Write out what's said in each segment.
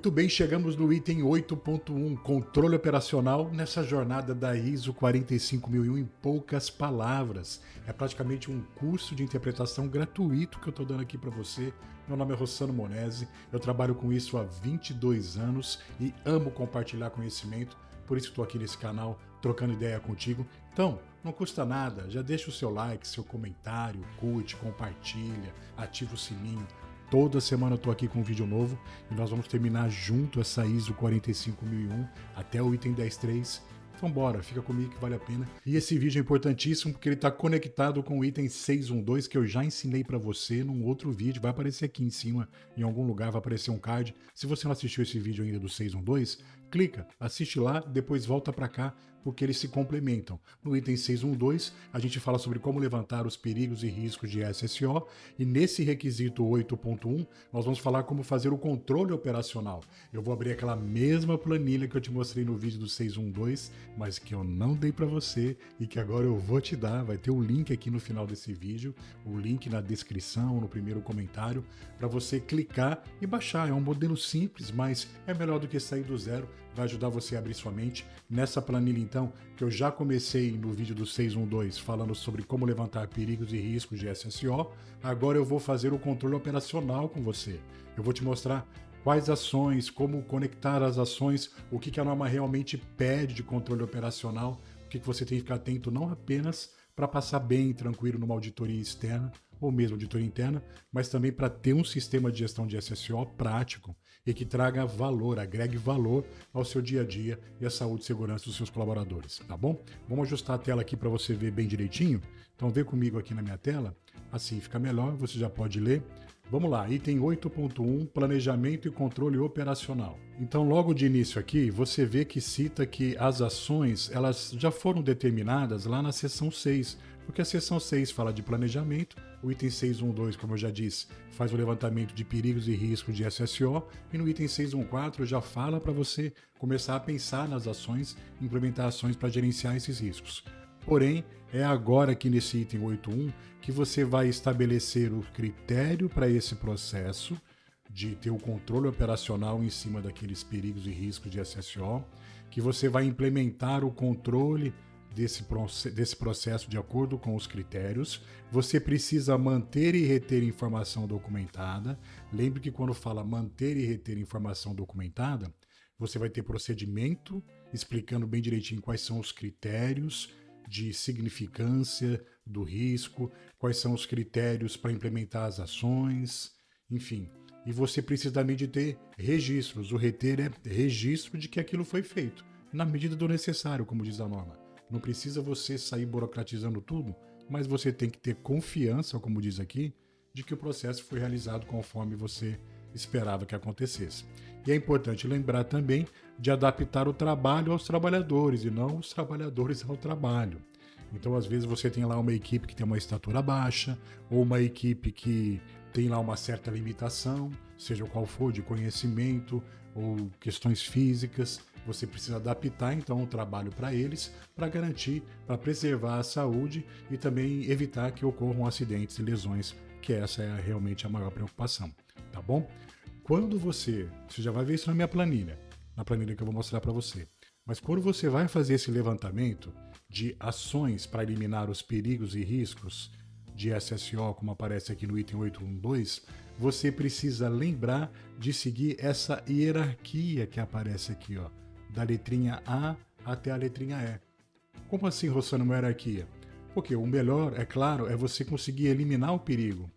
Muito bem, chegamos no item 8.1, controle operacional nessa jornada da ISO 45001 em poucas palavras. É praticamente um curso de interpretação gratuito que eu estou dando aqui para você. Meu nome é Rossano Monese, eu trabalho com isso há 22 anos e amo compartilhar conhecimento, por isso estou aqui nesse canal trocando ideia contigo. Então, não custa nada, já deixa o seu like, seu comentário, curte, compartilha, ativa o sininho. Toda semana eu estou aqui com um vídeo novo e nós vamos terminar junto essa ISO 45001 até o item 10.3. Então bora, fica comigo que vale a pena. E esse vídeo é importantíssimo porque ele está conectado com o item 612 que eu já ensinei para você num outro vídeo. Vai aparecer aqui em cima, em algum lugar, vai aparecer um card. Se você não assistiu esse vídeo ainda do 612, clica, assiste lá, depois volta para cá, porque eles se complementam. No item 612, a gente fala sobre como levantar os perigos e riscos de SSO, e nesse requisito 8.1, nós vamos falar como fazer o controle operacional. Eu vou abrir aquela mesma planilha que eu te mostrei no vídeo do 612, mas que eu não dei para você e que agora eu vou te dar. Vai ter o link aqui no final desse vídeo, o link na descrição, no primeiro comentário, para você clicar e baixar. É um modelo simples, mas é melhor do que sair do zero. Vai ajudar você a abrir sua mente. Nessa planilha, então, que eu já comecei no vídeo do 612 falando sobre como levantar perigos e riscos de SSO, agora eu vou fazer o controle operacional com você. Eu vou te mostrar quais ações, como conectar as ações, o que a norma realmente pede de controle operacional, o que você tem que ficar atento não apenas para passar bem e tranquilo numa auditoria externa ou mesmo auditoria interna, mas também para ter um sistema de gestão de SSO prático e que traga valor, agregue valor ao seu dia a dia e à saúde e segurança dos seus colaboradores, tá bom? Vamos ajustar a tela aqui para você ver bem direitinho. Então vê comigo aqui na minha tela, assim fica melhor, você já pode ler. Vamos lá, item 8.1, planejamento e controle operacional. Então, logo de início aqui, você vê que cita que as ações elas já foram determinadas lá na seção 6, porque a seção 6 fala de planejamento, o item 612, como eu já disse, faz o levantamento de perigos e riscos de SSO, e no item 614 já fala para você começar a pensar nas ações, implementar ações para gerenciar esses riscos. Porém, é agora aqui nesse item 8.1 que você vai estabelecer o critério para esse processo de ter o controle operacional em cima daqueles perigos e riscos de SSO, que você vai implementar o controle desse processo de acordo com os critérios. Você precisa manter e reter informação documentada. Lembre que quando fala manter e reter informação documentada, você vai ter procedimento explicando bem direitinho quais são os critérios de significância do risco, quais são os critérios para implementar as ações, enfim. E você precisa também de ter registros. O reter é registro de que aquilo foi feito, na medida do necessário, como diz a norma. Não precisa você sair burocratizando tudo, mas você tem que ter confiança, como diz aqui, de que o processo foi realizado conforme você esperava que acontecesse. E é importante lembrar também de adaptar o trabalho aos trabalhadores e não os trabalhadores ao trabalho. Então, às vezes, você tem lá uma equipe que tem uma estatura baixa ou uma equipe que tem lá uma certa limitação, seja qual for, de conhecimento ou questões físicas. Você precisa adaptar, então, o trabalho para eles, para garantir, para preservar a saúde e também evitar que ocorram acidentes e lesões, que essa é realmente a maior preocupação, tá bom? Quando você já vai ver isso na minha planilha, na planilha que eu vou mostrar para você, mas quando você vai fazer esse levantamento de ações para eliminar os perigos e riscos de SSO, como aparece aqui no item 812, você precisa lembrar de seguir essa hierarquia que aparece aqui, ó, da letrinha A até a letrinha E. Como assim, Rossano, uma hierarquia? Porque o melhor, é claro, é você conseguir eliminar o perigo.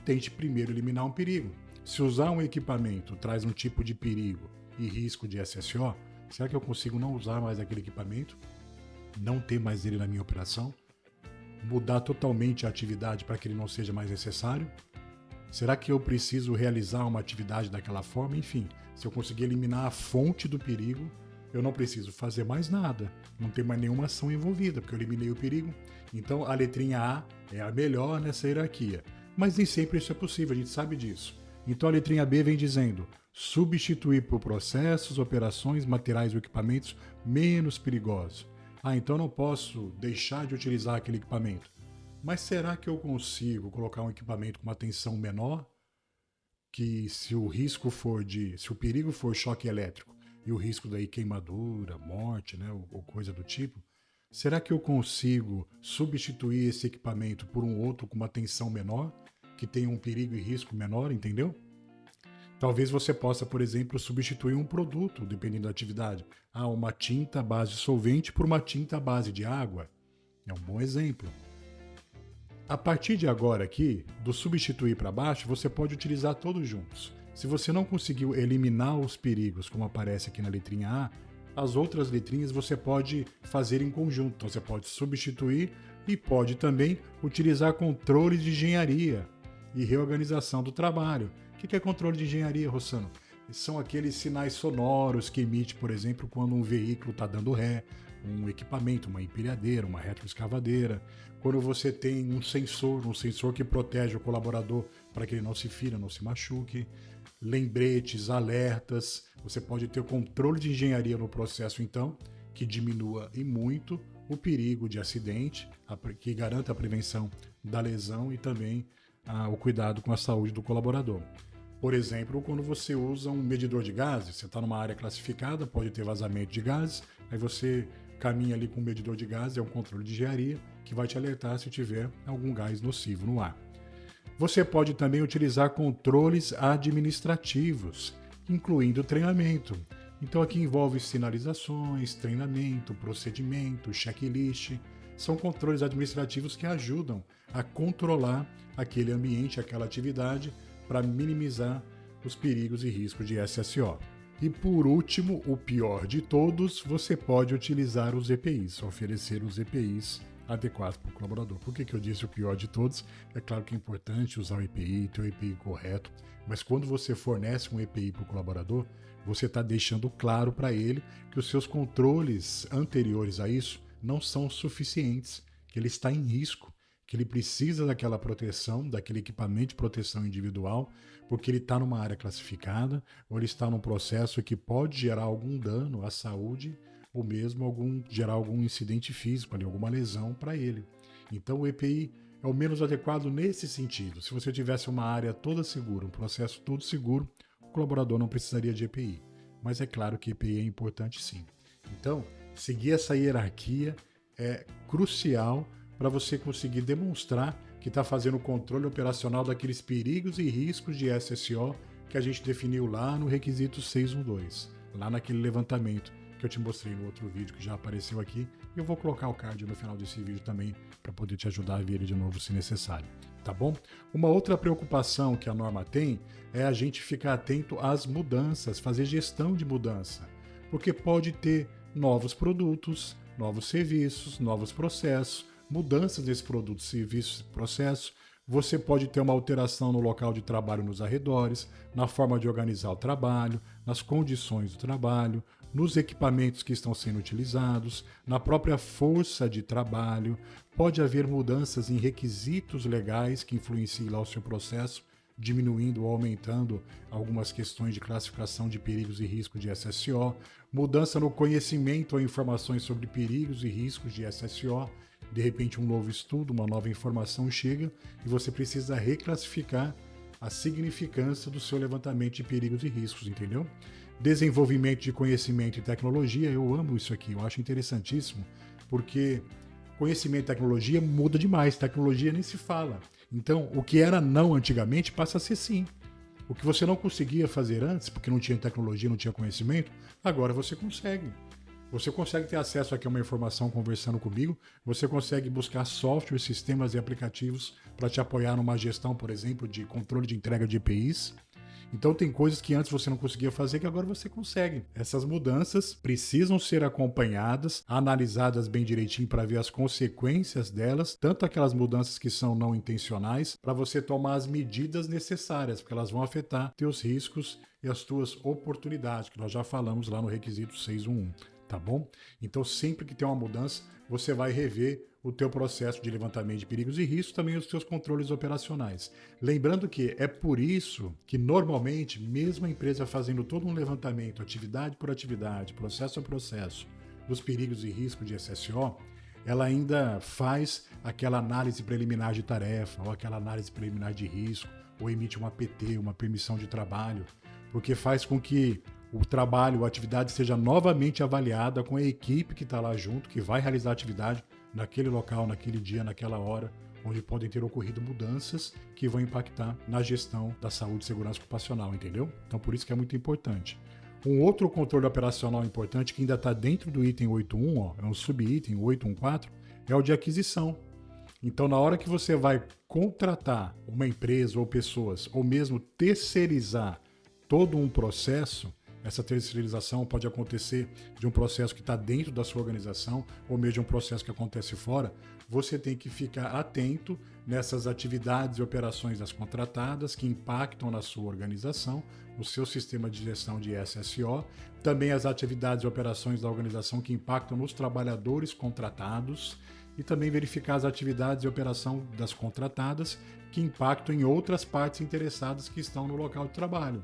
Tente primeiro eliminar um perigo. Se usar um equipamento traz um tipo de perigo e risco de SSO, será que eu consigo não usar mais aquele equipamento? Não ter mais ele na minha operação? Mudar totalmente a atividade para que ele não seja mais necessário? Será que eu preciso realizar uma atividade daquela forma? Enfim, se eu conseguir eliminar a fonte do perigo, eu não preciso fazer mais nada. Não tem mais nenhuma ação envolvida, porque eu eliminei o perigo. Então, a letrinha A é a melhor nessa hierarquia. Mas nem sempre isso é possível, a gente sabe disso. Então, a letrinha B vem dizendo substituir por processos, operações, materiais ou equipamentos menos perigosos. Então eu não posso deixar de utilizar aquele equipamento. Mas será que eu consigo colocar um equipamento com uma tensão menor, que se o perigo for choque elétrico e o risco daí queimadura, morte, né, ou coisa do tipo, será que eu consigo substituir esse equipamento por um outro com uma tensão menor, que tenha um perigo e risco menor, entendeu? Talvez você possa, por exemplo, substituir um produto, dependendo da atividade. Uma tinta à base de solvente por uma tinta à base de água. É um bom exemplo. A partir de agora aqui, do substituir para baixo, você pode utilizar todos juntos. Se você não conseguiu eliminar os perigos, como aparece aqui na letrinha A, as outras letrinhas você pode fazer em conjunto. Então você pode substituir e pode também utilizar controles de engenharia e reorganização do trabalho. O que é controle de engenharia, Rossano? São aqueles sinais sonoros que emite, por exemplo, quando um veículo está dando ré, um equipamento, uma empilhadeira, uma retroescavadeira. Quando você tem um sensor que protege o colaborador para que ele não se fira, não se machuque. Lembretes, alertas. Você pode ter controle de engenharia no processo, então, que diminua e muito o perigo de acidente, que garanta a prevenção da lesão e também o cuidado com a saúde do colaborador. Por exemplo, quando você usa um medidor de gases, você está numa área classificada, pode ter vazamento de gases, aí você caminha ali com um medidor de gases, é um controle de engenharia, que vai te alertar se tiver algum gás nocivo no ar. Você pode também utilizar controles administrativos, incluindo treinamento. Então aqui envolve sinalizações, treinamento, procedimento, checklist. São controles administrativos que ajudam a controlar aquele ambiente, aquela atividade, para minimizar os perigos e riscos de SSO. E por último, o pior de todos, você pode utilizar os EPIs, oferecer os EPIs adequados para o colaborador. Por que eu disse o pior de todos? É claro que é importante usar o EPI, ter o EPI correto, mas quando você fornece um EPI para o colaborador, você está deixando claro para ele que os seus controles anteriores a isso não são suficientes, que ele está em risco, que ele precisa daquela proteção, daquele equipamento de proteção individual, porque ele está numa área classificada, ou ele está num processo que pode gerar algum dano à saúde, ou mesmo gerar algum incidente físico, alguma lesão para ele. Então o EPI é o menos adequado nesse sentido. Se você tivesse uma área toda segura, um processo todo seguro, o colaborador não precisaria de EPI. Mas é claro que EPI é importante sim. Então, seguir essa hierarquia é crucial para você conseguir demonstrar que está fazendo o controle operacional daqueles perigos e riscos de SSO que a gente definiu lá no requisito 612, lá naquele levantamento que eu te mostrei no outro vídeo que já apareceu aqui. E eu vou colocar o card no final desse vídeo também para poder te ajudar a ver ele de novo se necessário, tá bom? Uma outra preocupação que a norma tem é a gente ficar atento às mudanças, fazer gestão de mudança, porque pode ter novos produtos, novos serviços, novos processos, mudanças desses produtos, serviços e processos. Você pode ter uma alteração no local de trabalho nos arredores, na forma de organizar o trabalho, nas condições do trabalho, nos equipamentos que estão sendo utilizados, na própria força de trabalho. Pode haver mudanças em requisitos legais que influenciem lá o seu processo, diminuindo ou aumentando algumas questões de classificação de perigos e riscos de SSO, mudança no conhecimento ou informações sobre perigos e riscos de SSO. De repente um novo estudo, uma nova informação chega e você precisa reclassificar a significância do seu levantamento de perigos e riscos, entendeu? Desenvolvimento de conhecimento e tecnologia, eu amo isso aqui, eu acho interessantíssimo, porque conhecimento e tecnologia muda demais, tecnologia nem se fala. Então, o que era não antigamente passa a ser sim. O que você não conseguia fazer antes, porque não tinha tecnologia, não tinha conhecimento, agora você consegue. Você consegue ter acesso aqui a uma informação conversando comigo, você consegue buscar softwares, sistemas e aplicativos para te apoiar numa gestão, por exemplo, de controle de entrega de EPIs. Então tem coisas que antes você não conseguia fazer que agora você consegue. Essas mudanças precisam ser acompanhadas, analisadas bem direitinho para ver as consequências delas, tanto aquelas mudanças que são não intencionais, para você tomar as medidas necessárias, porque elas vão afetar teus riscos e as tuas oportunidades, que nós já falamos lá no requisito 611. Tá bom? Então sempre que tem uma mudança, você vai rever o teu processo de levantamento de perigos e riscos, também os teus controles operacionais. Lembrando que é por isso que normalmente, mesmo a empresa fazendo todo um levantamento, atividade por atividade, processo a processo, dos perigos e riscos de SSO, ela ainda faz aquela análise preliminar de tarefa ou aquela análise preliminar de risco, ou emite uma PT, uma permissão de trabalho, porque faz com que o trabalho, a atividade seja novamente avaliada com a equipe que está lá junto, que vai realizar a atividade naquele local, naquele dia, naquela hora, onde podem ter ocorrido mudanças que vão impactar na gestão da saúde e segurança ocupacional, entendeu? Então, por isso que é muito importante. Um outro controle operacional importante, que ainda está dentro do item 8.1, ó, é um subitem, 8.1.4, é o de aquisição. Então, na hora que você vai contratar uma empresa ou pessoas, ou mesmo terceirizar todo um processo, essa terceirização pode acontecer de um processo que está dentro da sua organização ou mesmo de um processo que acontece fora. Você tem que ficar atento nessas atividades e operações das contratadas que impactam na sua organização, no seu sistema de gestão de SSO, também as atividades e operações da organização que impactam nos trabalhadores contratados e também verificar as atividades e operação das contratadas que impactam em outras partes interessadas que estão no local de trabalho.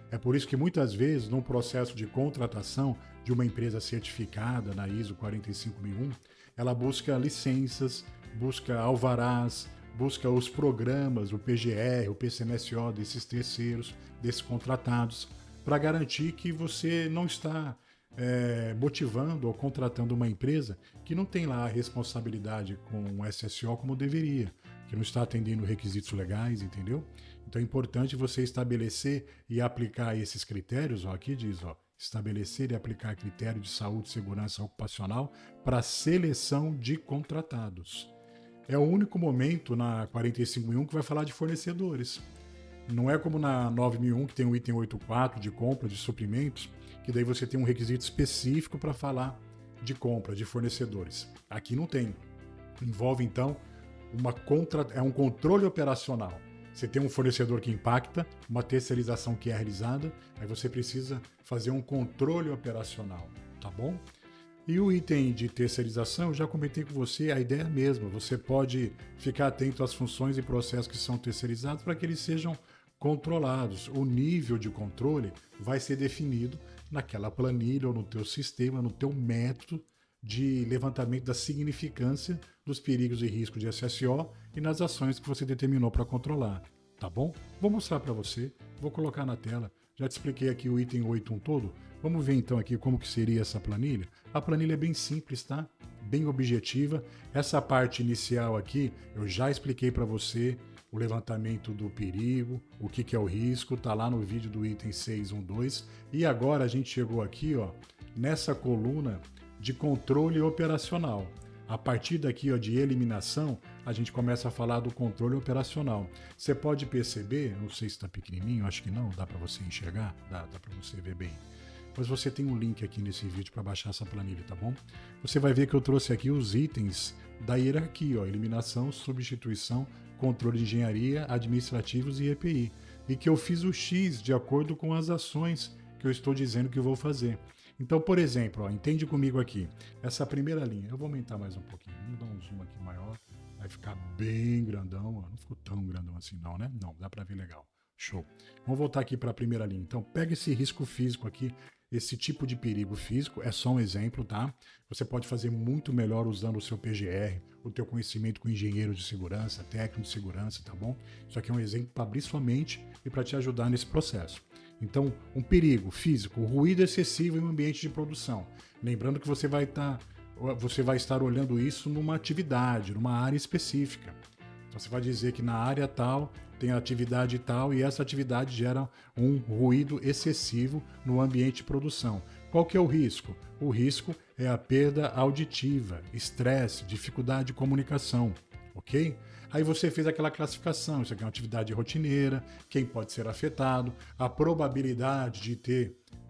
É por isso que muitas vezes, num processo de contratação de uma empresa certificada na ISO 45001, ela busca licenças, busca alvarás, busca os programas, o PGR, o PCMSO desses terceiros, desses contratados, para garantir que você não está motivando ou contratando uma empresa que não tem lá a responsabilidade com o SSO como deveria, que não está atendendo requisitos legais, entendeu? Então é importante você estabelecer e aplicar esses critérios, ó, aqui diz, ó, estabelecer e aplicar critério de saúde e segurança ocupacional para seleção de contratados. É o único momento na 45.001 que vai falar de fornecedores. Não é como na 9.001, que tem o item 8.4 de compra de suprimentos, que daí você tem um requisito específico para falar de compra de fornecedores. Aqui não tem. Envolve, então, é um controle operacional. Você tem um fornecedor que impacta, uma terceirização que é realizada, aí você precisa fazer um controle operacional, tá bom? E o item de terceirização, eu já comentei com você, a ideia é a mesma. Você pode ficar atento às funções e processos que são terceirizados para que eles sejam controlados. O nível de controle vai ser definido naquela planilha ou no teu sistema, no teu método de levantamento da significância dos perigos e riscos de SSO e nas ações que você determinou para controlar, tá bom? Vou mostrar para você, vou colocar na tela. Já te expliquei aqui o item 8.1 todo. Vamos ver então aqui como que seria essa planilha. A planilha é bem simples, tá? Bem objetiva. Essa parte inicial aqui, eu já expliquei para você o levantamento do perigo, o que é o risco, tá lá no vídeo do item 6.1.2. E agora a gente chegou aqui, ó, nessa coluna de controle operacional. A partir daqui, ó, de eliminação, a gente começa a falar do controle operacional. Você pode perceber, não sei se está pequenininho, acho que não, dá para você enxergar, dá para você ver bem. Mas você tem um link aqui nesse vídeo para baixar essa planilha, tá bom? Você vai ver que eu trouxe aqui os itens da hierarquia, ó, eliminação, substituição, controle de engenharia, administrativos e EPI. E que eu fiz o X de acordo com as ações que eu estou dizendo que eu vou fazer. Então, por exemplo, ó, entende comigo aqui, essa primeira linha, eu vou aumentar mais um pouquinho, vamos dar um zoom aqui maior, vai ficar bem grandão, ó, não ficou tão grandão assim não, né? Não, dá para ver legal, show. Vamos voltar aqui para a primeira linha, então pega esse risco físico aqui, esse tipo de perigo físico, é só um exemplo, tá? Você pode fazer muito melhor usando o seu PGR, o teu conhecimento com engenheiro de segurança, técnico de segurança, tá bom? Isso aqui é um exemplo para abrir sua mente e para te ajudar nesse processo. Então, um perigo físico, ruído excessivo em um ambiente de produção. Lembrando que você vai estar olhando isso numa atividade, numa área específica. Então, você vai dizer que na área tal tem atividade tal e essa atividade gera um ruído excessivo no ambiente de produção. Qual que é o risco? O risco é a perda auditiva, estresse, dificuldade de comunicação, ok? Aí você fez aquela classificação, isso aqui é uma atividade rotineira, quem pode ser afetado, a probabilidade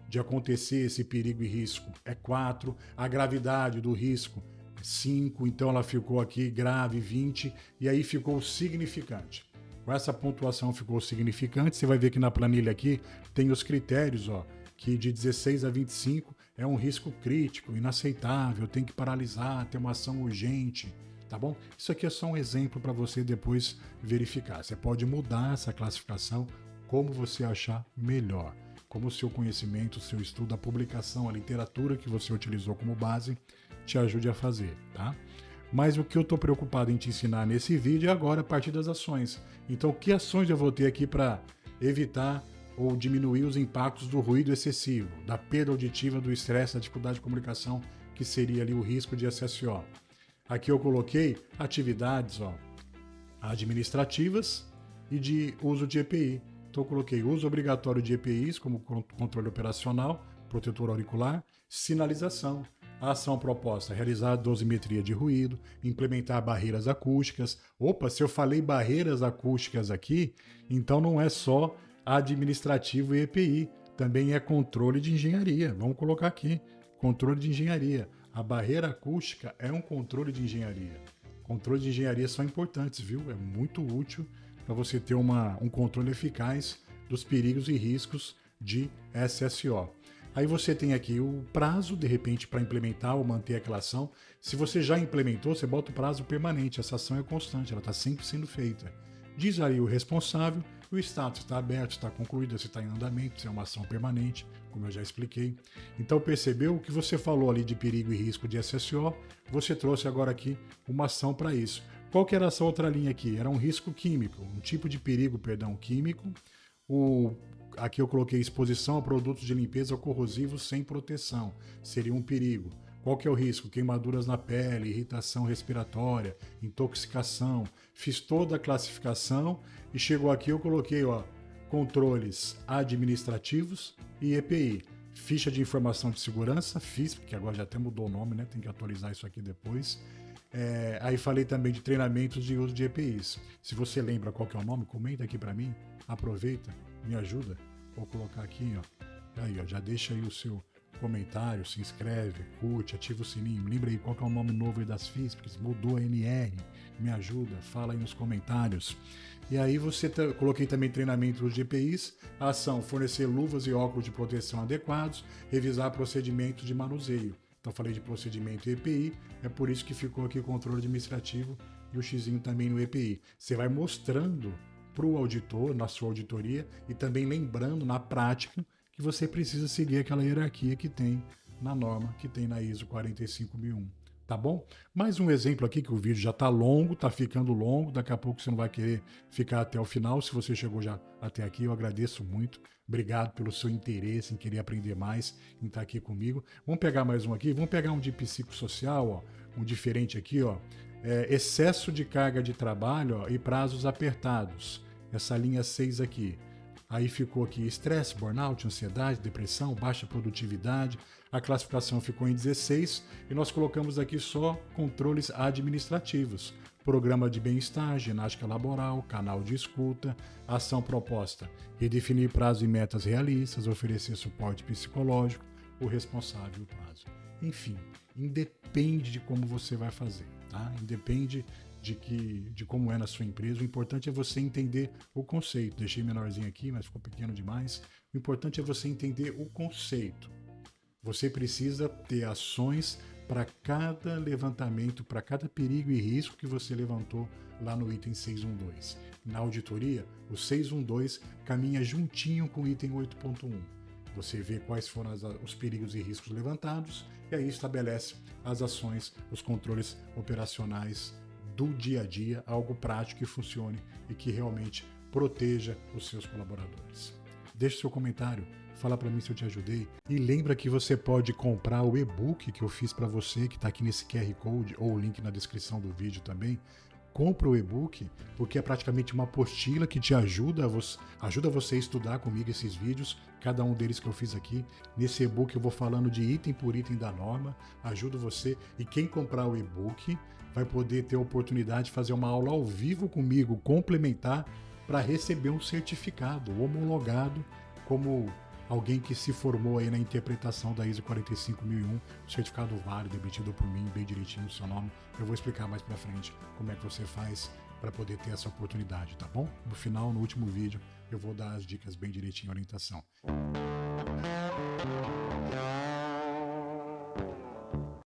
de acontecer esse perigo e risco é 4, a gravidade do risco é 5, então ela ficou aqui grave 20 e aí ficou significante. Com essa pontuação ficou significante, você vai ver que na planilha aqui tem os critérios, ó, que de 16 a 25 é um risco crítico, inaceitável, tem que paralisar, ter uma ação urgente, tá bom? Isso aqui é só um exemplo para você depois verificar. Você pode mudar essa classificação como você achar melhor, como o seu conhecimento, o seu estudo, a publicação, a literatura que você utilizou como base te ajude a fazer, tá? Mas o que eu estou preocupado em te ensinar nesse vídeo é agora a partir das ações. Então, que ações eu vou ter aqui para evitar ou diminuir os impactos do ruído excessivo, da perda auditiva, do estresse, da dificuldade de comunicação, que seria ali o risco de SSO. Aqui eu coloquei atividades administrativas e de uso de EPI. Então eu coloquei uso obrigatório de EPIs como controle operacional, protetor auricular, sinalização. A ação proposta: realizar dosimetria de ruído, implementar barreiras acústicas. Opa, se eu falei barreiras acústicas aqui, então não é só administrativo e EPI, também é controle de engenharia. Vamos colocar aqui, controle de engenharia. A barreira acústica é um controle de engenharia. Controles de engenharia são importantes, viu? É muito útil para você ter um controle eficaz dos perigos e riscos de SSO. Aí você tem aqui o prazo, de repente, para implementar ou manter aquela ação. Se você já implementou, você bota o prazo permanente. Essa ação é constante, ela está sempre sendo feita. Diz aí o responsável, o status está aberto, está concluído, se está em andamento, se é uma ação permanente, como eu já expliquei. Então percebeu o que você falou ali de perigo e risco de SSO, você trouxe agora aqui uma ação para isso. Qual que era essa outra linha aqui? Era um risco químico, um tipo de perigo, químico. Aqui eu coloquei exposição a produtos de limpeza corrosivos sem proteção, seria um perigo. Qual que é o risco? Queimaduras na pele, irritação respiratória, intoxicação. Fiz toda a classificação e chegou aqui, eu coloquei controles administrativos e EPI. Ficha de informação de segurança, FISP, que agora já até mudou o nome, né? Tem que atualizar isso aqui depois. Aí falei também de treinamentos de uso de EPIs. Se você lembra qual que é o nome, comenta aqui para mim, aproveita, me ajuda. Vou colocar aqui, Aí, já deixa aí o seu comentário, se inscreve, curte, ativa o sininho, lembra aí qual que é o nome novo aí das FISPs, mudou a NR, me ajuda, fala aí nos comentários. E aí coloquei também treinamento de EPIs, a ação: fornecer luvas e óculos de proteção adequados, revisar procedimentos de manuseio. Então falei de procedimento e EPI, é por isso que ficou aqui o controle administrativo e o xizinho também no EPI. Você vai mostrando para o auditor, na sua auditoria, e também lembrando na prática que você precisa seguir aquela hierarquia que tem na norma, que tem na ISO 45001, tá bom? Mais um exemplo aqui, que o vídeo já tá longo, tá ficando longo, daqui a pouco você não vai querer ficar até o final. Se você chegou já até aqui, eu agradeço muito, obrigado pelo seu interesse em querer aprender mais, em estar aqui comigo. Vamos pegar mais um aqui, vamos pegar um de psicossocial, um diferente aqui, excesso de carga de trabalho e prazos apertados, essa linha 6 aqui. Aí ficou aqui estresse, burnout, ansiedade, depressão, baixa produtividade. A classificação ficou em 16 e nós colocamos aqui só controles administrativos. Programa de bem-estar, ginástica laboral, canal de escuta, ação proposta: redefinir prazo e metas realistas, oferecer suporte psicológico, o responsável e o prazo. Enfim, independe de como você vai fazer, tá? Independe de como é na sua empresa. O importante é você entender o conceito. Deixei menorzinho aqui, mas ficou pequeno demais. O importante é você entender o conceito. Você precisa ter ações para cada levantamento, para cada perigo e risco que você levantou lá no item 612. Na auditoria, o 612 caminha juntinho com o item 8.1. Você vê quais foram os perigos e riscos levantados e aí estabelece as ações, os controles operacionais do dia a dia, algo prático que funcione e que realmente proteja os seus colaboradores. Deixe seu comentário, fala para mim se eu te ajudei e lembra que você pode comprar o e-book que eu fiz para você, que está aqui nesse QR Code ou o link na descrição do vídeo também. Compra o e-book, porque é praticamente uma apostila que te ajuda você a estudar comigo esses vídeos, cada um deles que eu fiz aqui. Nesse e-book eu vou falando de item por item da norma, ajudo você, e quem comprar o e-book vai poder ter a oportunidade de fazer uma aula ao vivo comigo, complementar, para receber um certificado homologado como alguém que se formou aí na interpretação da ISO 45001, certificado válido, emitido por mim, bem direitinho no seu nome. Eu vou explicar mais pra frente como é que você faz para poder ter essa oportunidade, tá bom? No final, no último vídeo, eu vou dar as dicas bem direitinho, a orientação.